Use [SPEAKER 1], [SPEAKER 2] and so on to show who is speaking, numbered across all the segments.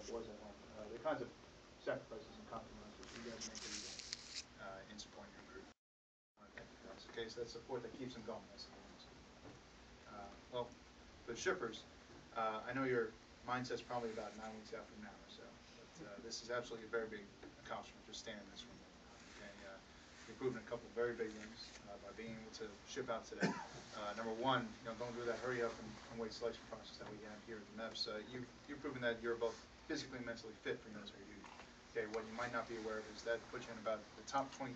[SPEAKER 1] was at home. The kinds of sacrifices and compromises you guys make every day in supporting your group. I want to thank you guys. Okay, so that support that keeps them going. That's the thing. Well, the shippers, I know your mindset's probably about 9 weeks out from now or so, but this is absolutely a very big accomplishment, just standing in this room. Okay, you've proven a couple of very big things by being able to ship out today. Number one, going through that hurry up and wait selection process that we have here at the MEPS, you've proven that you're both physically and mentally fit for military duty. Okay, what you might not be aware of is that puts you in about the top 25%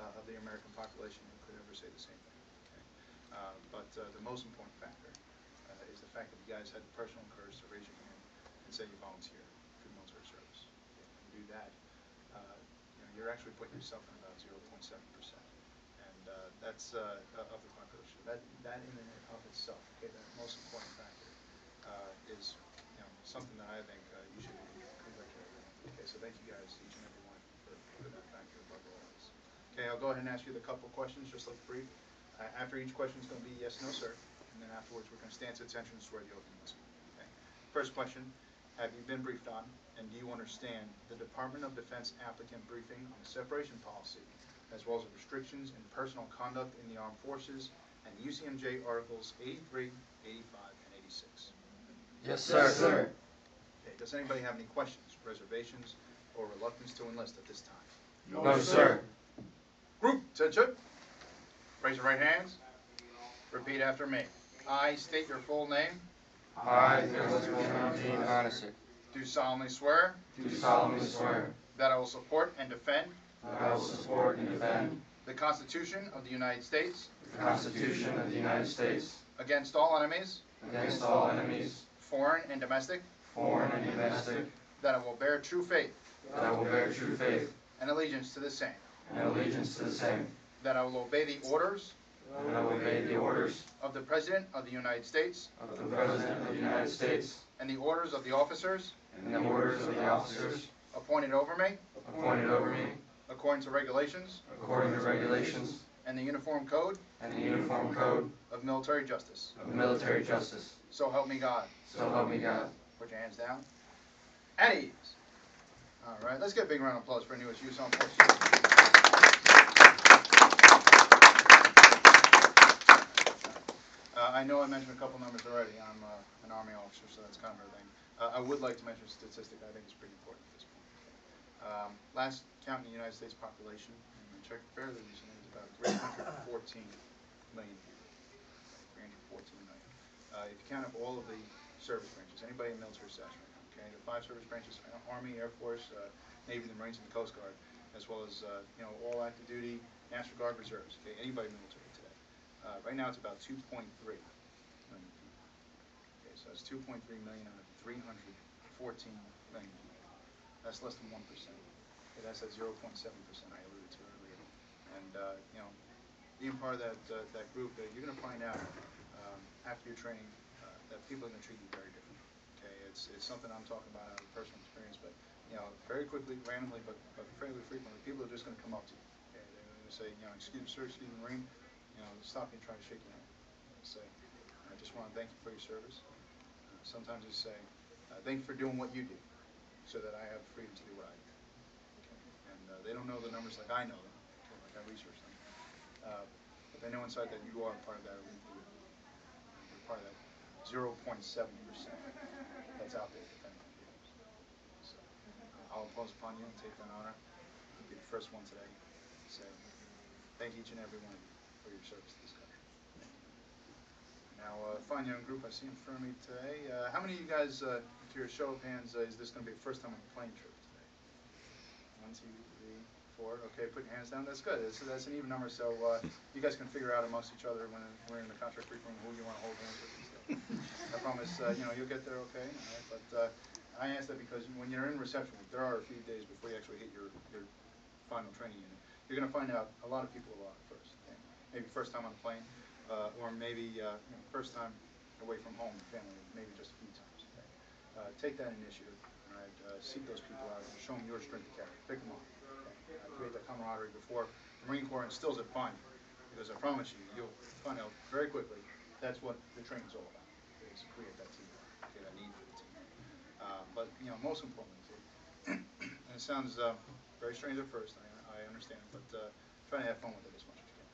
[SPEAKER 1] of the American population who could ever say the same thing. Okay? But the most important factor is the fact that you guys had the personal courage to raise your hand and say you volunteer for military service. Okay? When you do that, you're actually putting yourself in about 0.7%, and that's of the population. That in and of itself, okay, that most important factor is something that I think you should congratulate on. Okay, so thank you guys, each and every one, for that factor above all else. Okay, I'll go ahead and ask you the couple questions, just like brief. After each question is going to be yes, no, sir, and then afterwards we're going to stand to attention and swear the oath in this one. Okay. First question: have you been briefed on, and do you understand the Department of Defense applicant briefing on the separation policy, as well as the restrictions in personal conduct in the armed forces and USMC Articles 83, 85, and 86?
[SPEAKER 2] Yes, sir. Yes, sir.
[SPEAKER 1] Okay. Does anybody have any questions, reservations, or reluctance to enlist at this time?
[SPEAKER 2] No, sir.
[SPEAKER 1] Group, attention. Raise your right hands. Repeat after me. I state your full name.
[SPEAKER 2] I, Eugene Onisic,
[SPEAKER 1] Do solemnly swear.
[SPEAKER 2] do solemnly swear
[SPEAKER 1] That I will support and defend.
[SPEAKER 2] that I will support and defend
[SPEAKER 1] The Constitution of the United States.
[SPEAKER 2] the Constitution of the United States
[SPEAKER 1] Against all enemies.
[SPEAKER 2] against all enemies,
[SPEAKER 1] Foreign and domestic.
[SPEAKER 2] foreign and domestic,
[SPEAKER 1] That I will bear true faith.
[SPEAKER 2] that I will bear true faith
[SPEAKER 1] And allegiance to the same.
[SPEAKER 2] and allegiance to the same,
[SPEAKER 1] That I will obey the orders.
[SPEAKER 2] and I will obey the orders
[SPEAKER 1] Of the President of the United States.
[SPEAKER 2] of the President of the United States
[SPEAKER 1] And the orders of the officers.
[SPEAKER 2] and the orders of the officers
[SPEAKER 1] Appointed over me.
[SPEAKER 2] appointed over me
[SPEAKER 1] According to regulations.
[SPEAKER 2] according to regulations
[SPEAKER 1] And the Uniform Code.
[SPEAKER 2] and the Uniform Code
[SPEAKER 1] Of Military Justice.
[SPEAKER 2] of Military Justice.
[SPEAKER 1] So help me God.
[SPEAKER 2] So help me God.
[SPEAKER 1] Put your hands down. At ease. All right, let's get a big round of applause for our newest youth on force. I know I mentioned a couple numbers already. I'm an Army officer, so that's kind of our thing. I would like to mention a statistic I think is pretty important at this point. Last count in the United States population, and I checked fairly recently, is about 314 million people. 314 million. If you count up all of the service branches, anybody in military status right now, okay, the 5 service branches: Army, Air Force, Navy, the Marines, and the Coast Guard, as well as all active duty, National Guard, reserves. Okay, anybody military today. Right now, it's about 2.3 million people. Okay, so that's 2.3 million out of 314 million people. That's less than 1%. Okay, that's that 0.7% I alluded to earlier. And being part of that group, you're going to find out after your training that people are going to treat you very differently. Okay, it's something I'm talking about out of personal experience, but very quickly, randomly, but fairly frequently, people are just going to come up to you. Okay, they're going to say, excuse me, sir, excuse me, Marine, stop me and try to shake your hand. Say, I just want to thank you for your service. Sometimes they say, thank you for doing what you do, so that I have freedom to do what I do. Okay, and they don't know the numbers like I know them, okay, like I research them, but they know inside that you are part of that elite group. You're part of that 0.7% that's out there defending our freedoms. So I'll impose upon you and take that honor. I'll be the first one today to say thank each and every one of you for your service to this country. Thank you. Now, fine young group I see in front of me today. How many of you guys, to your show of hands, is this going to be the first time on a plane trip today? 1, 2, 3, 4. Okay, put your hands down. That's good. That's an even number, so you guys can figure out amongst each other when we're in the contract briefing who you want to hold hands with and stuff. I promise, you'll get there okay. All right, but I ask that because when you're in reception, there are a few days before you actually hit your final training unit. You're going to find out a lot of people arrive first. Okay? Maybe first time on a plane, or maybe first time away from home, family, maybe just a few times. Okay? Take that initiative. All right? Seek those people out and show them your strength to carry. Pick them up. Okay? Create that camaraderie before the Marine Corps instills it upon you. Because I promise you, you'll find out very quickly that's what the training's all about. Is to create that team, okay, that need for the team. But most importantly, too, and it sounds very strange at first, I understand, but try to have fun with it as much as you can.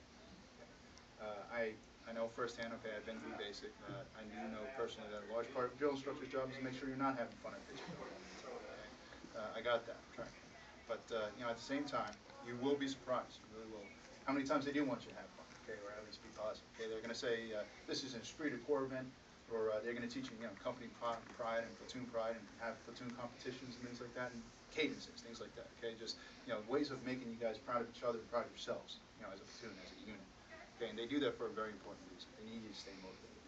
[SPEAKER 1] I know firsthand, okay, I've been through basic. I do know personally that a large part of a drill instructor's job is to make sure you're not having fun at pitching. Okay? I got that, trust me. But at the same time, you will be surprised. You really will. How many times they do want you to have fun, okay, or at least be positive. Okay, they're going to say this is an esprit de corps event, or they're going to teach you, company pride and platoon pride, and have platoon competitions and things like that, and cadences, things like that. Okay, just ways of making you guys proud of each other and proud of yourselves, as a platoon, as a unit. Okay, and they do that for a very important reason. They need you to stay motivated.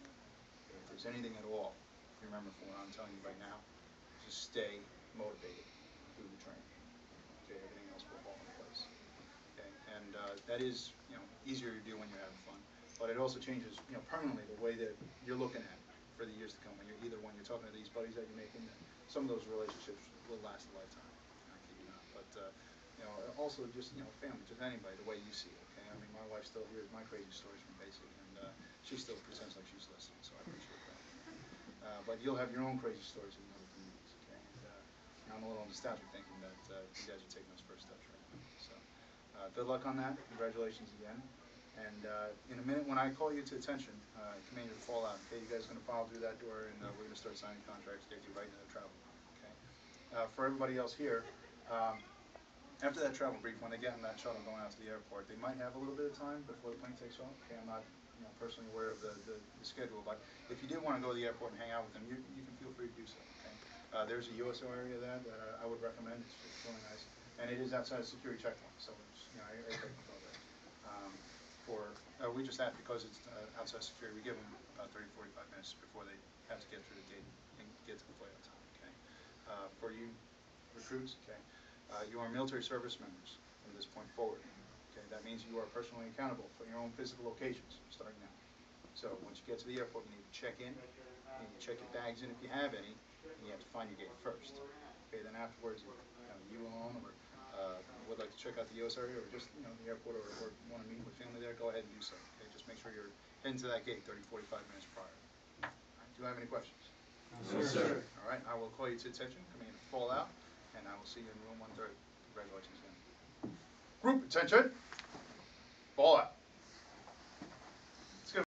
[SPEAKER 1] Okay, if there's anything at all, remember from what I'm telling you right now, just stay motivated through the training. Okay, everything else will fall in place. Okay, and that is easier to do when you're having fun, but it also changes permanently the way that you're looking at it for the years to come. When you're talking to these buddies that you're making, some of those relationships will last a lifetime. I kid you not. But also just family, just anybody, the way you see it. Okay, I mean, my wife still hears my crazy stories from basic, and she still pretends like she's listening, so I appreciate that. But you'll have your own crazy stories in other communities. Okay, and I'm a little nostalgic thinking that you guys are taking those first steps right now. So good luck on that. Congratulations again. And in a minute, when I call you to attention, command you to fall out. Okay, you guys are going to follow through that door, and we're going to start signing contracts, get you right into the travel. Okay. For everybody else here. After that travel brief, when they get in that shuttle going out to the airport, they might have a little bit of time before the plane takes off. Okay, I'm not personally aware of the schedule, but if you do want to go to the airport and hang out with them, you can feel free to do so. Okay, there's a USO area there that I would recommend. It's really nice, and it is outside of security checkpoint, so it's, I recommend go there. We just ask because it's outside security. We give them about 30-45 minutes before they have to get through the gate and get to the flight on time. Okay, for you recruits, okay. You are military service members from this point forward. Okay, that means you are personally accountable for your own physical locations starting now. So once you get to the airport, you need to check in, you need to check your bags in if you have any, and you have to find your gate first. Okay, then afterwards, if you alone or would like to check out the U.S. area or just the airport or want to meet with family there, go ahead and do so. Okay, just make sure you're heading to that gate 30-45 minutes prior. All right, do you have any questions?
[SPEAKER 2] No, sir.
[SPEAKER 1] All right, I will call you to attention. Command to fall out. And I will see you in room 130. Congratulations again. Group attention. Fall out.